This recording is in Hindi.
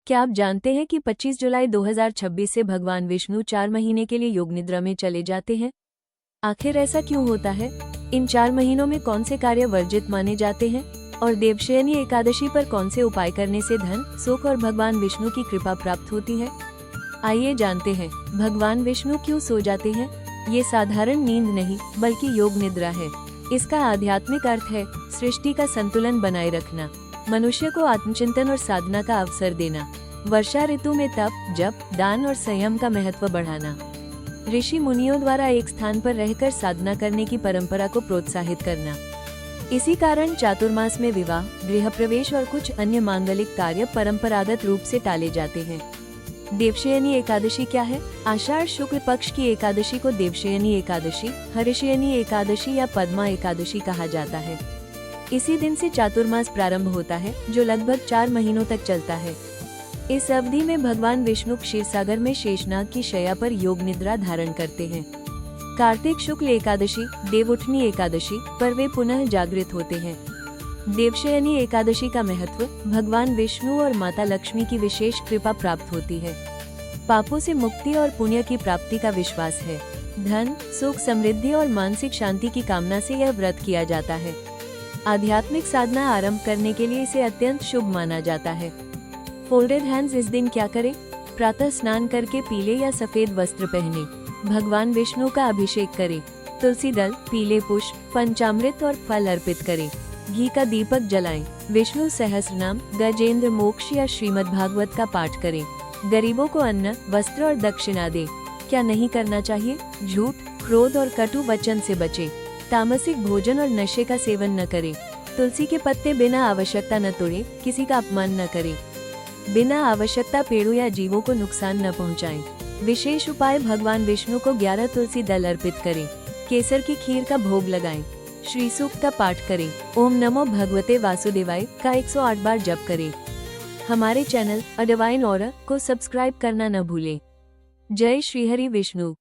क्या आप जानते हैं कि 25 जुलाई 2026 से भगवान विष्णु 4 महीने के लिए योग निद्रा में चले जाते हैं? आखिर ऐसा क्यों होता है? इन 4 महीनों में कौन से कार्य वर्जित माने जाते हैं और देवशयनी एकादशी पर कौन से उपाय करने से धन, सुख और भगवान विष्णु की कृपा प्राप्त होती है? आइए जानते हैं, भगवान विष्णु क्यों सो जाते हैं। ये साधारण नींद नहीं बल्कि योग निद्रा है। इसका आध्यात्मिक अर्थ है सृष्टि का संतुलन बनाए रखना, मनुष्य को आत्मचिंतन और साधना का अवसर देना, वर्षा ऋतु में तप, जप, दान और संयम का महत्व बढ़ाना, ऋषि मुनियों द्वारा एक स्थान पर रहकर साधना करने की परंपरा को प्रोत्साहित करना। इसी कारण चातुर्मास में विवाह, गृह प्रवेश और कुछ अन्य मांगलिक कार्य परंपरागत रूप से टाले जाते हैं। देवशयनी एकादशी क्या है? आषाढ़ शुक्ल पक्ष की एकादशी को देवशयनी एकादशी, हर्षयनी एकादशी या पद्मा एकादशी कहा जाता है। इसी दिन से चातुर्मास प्रारंभ होता है, जो लगभग 4 महीनों तक चलता है। इस अवधि में भगवान विष्णु क्षीरसागर में शेषनाग की शैया पर योग निद्रा धारण करते हैं। कार्तिक शुक्ल एकादशी, देवउठनी एकादशी पर वे पुनः जागृत होते हैं। देवशयनी एकादशी का महत्व, भगवान विष्णु और माता लक्ष्मी की विशेष कृपा प्राप्त होती है। पापों से मुक्ति और पुण्य की प्राप्ति का विश्वास है। धन, सुख, समृद्धि और मानसिक शांति की कामना से यह व्रत किया जाता है। आध्यात्मिक साधना आरंभ करने के लिए इसे अत्यंत शुभ माना जाता है। फोल्डेड हैंड्स इस दिन क्या करें? प्रातः स्नान करके पीले या सफेद वस्त्र पहने, भगवान विष्णु का अभिषेक करें, तुलसी दल, पीले पुष्प, पंचामृत और फल अर्पित करें, घी का दीपक जलाएं, विष्णु सहस्रनाम, गजेंद्र मोक्ष या श्रीमद् भागवत का पाठ करें, गरीबों को अन्न, वस्त्र और दक्षिणा दें। क्या नहीं करना चाहिए? झूठ, क्रोध और कटु वचन से बचें, तामसिक भोजन और नशे का सेवन न करें, तुलसी के पत्ते बिना आवश्यकता न तोड़ें, किसी का अपमान न करें, बिना आवश्यकता पेड़ों या जीवों को नुकसान न पहुंचाएं। विशेष उपाय, भगवान विष्णु को 11 तुलसी दल अर्पित करें, केसर की खीर का भोग लगाएं, श्री सूक्त का पाठ करें, ओम नमो भगवते वासुदेवाय का 108 बार जप करें। हमारे चैनल अ डिवाइन ऑरा को सब्सक्राइब करना न भूलें। जय श्री हरि विष्णु।